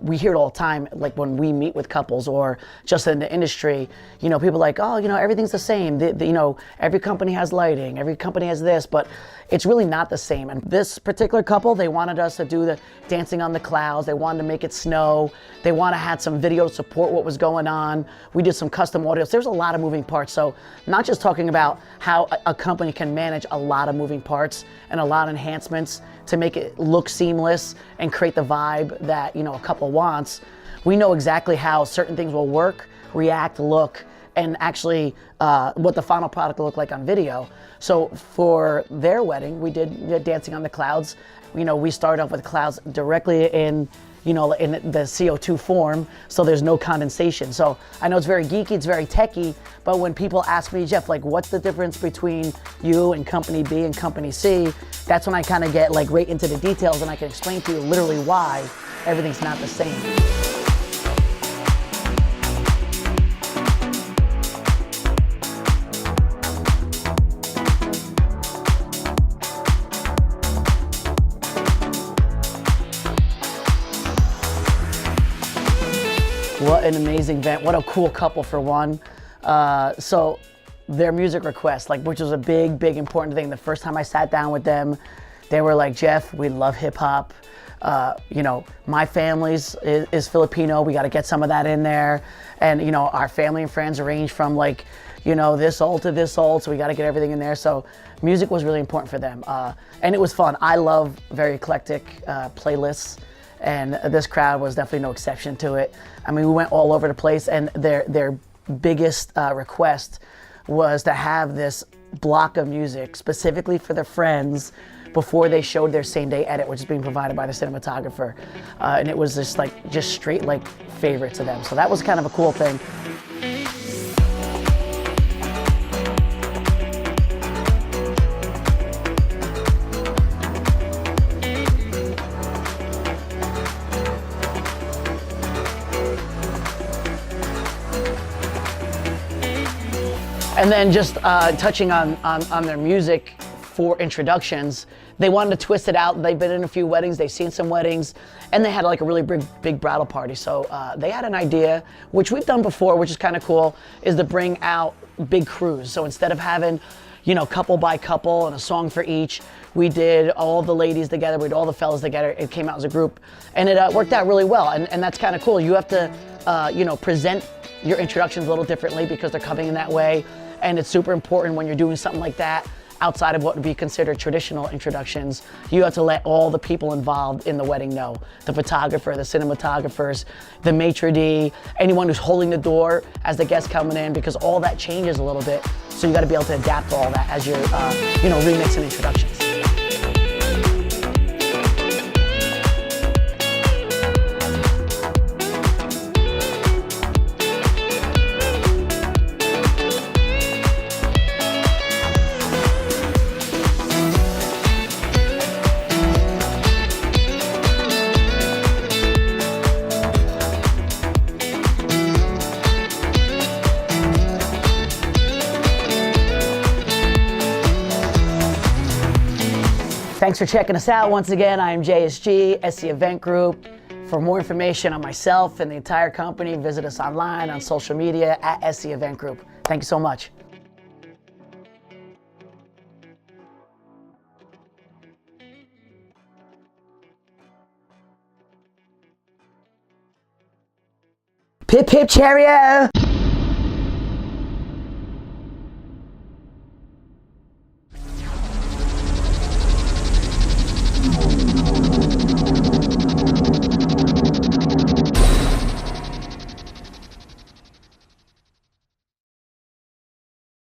we hear it all the time, like when we meet with couples or just in the industry, you know, people are like, oh, you know, everything's the same. You know, every company has lighting, every company has this, but it's really not the same. And this particular couple, they wanted us to do the dancing on the clouds. They wanted to make it snow. They wanted to have some video to support what was going on. We did some custom audio. So there's a lot of moving parts. So not just talking about how a company can manage a lot of moving parts and a lot of enhancements to make it look seamless and create the vibe that, you know, a couple wants. We know exactly how certain things will work, react, look, and actually what the final product will look like on video. So for their wedding, we did Dancing on the Clouds. You know, we started off with clouds directly in, you know, in the CO2 form, so there's no condensation. So I know it's very geeky, it's very techy, but when people ask me, Jeff, like, what's the difference between you and company B and company C? That's when I kind of get like right into the details and I can explain to you literally why everything's not the same. What an amazing event. What a cool couple for one. So their music request, like, which was a big important thing. The first time I sat down with them, they were like, Jeff, we love hip hop. You know, my family's is Filipino. We got to get some of that in there. And, you know, our family and friends range from like, you know, this old to this old. So we got to get everything in there. So music was really important for them. And it was fun. I love very eclectic playlists. And this crowd was definitely no exception to it. I mean, we went all over the place, and their biggest request was to have this block of music specifically for their friends before they showed their same-day edit, which is being provided by the cinematographer. And it was just straight like favorite to them. So that was kind of a cool thing. And then just touching on their music for introductions, they wanted to twist it out. They've been in a few weddings, they've seen some weddings, and they had like a really big bridal party. So they had an idea, which we've done before, which is kind of cool, is to bring out big crews. So instead of having, you know, couple by couple and a song for each, we did all the ladies together, we did all the fellas together. It came out as a group, and it worked out really well. And that's kind of cool. You have to, you know, present your introductions a little differently because they're coming in that way. And it's super important when you're doing something like that, outside of what would be considered traditional introductions, you have to let all the people involved in the wedding know. The photographer, the cinematographers, the maitre d', anyone who's holding the door as the guests coming in, because all that changes a little bit. So you gotta be able to adapt to all that as you're, you know, remixing introductions. Thanks for checking us out once again. I am JSG, SCE Event Group. For more information on myself and the entire company, visit us online on social media at SCE Event Group. Thank you so much. Pip, pip, cheerio!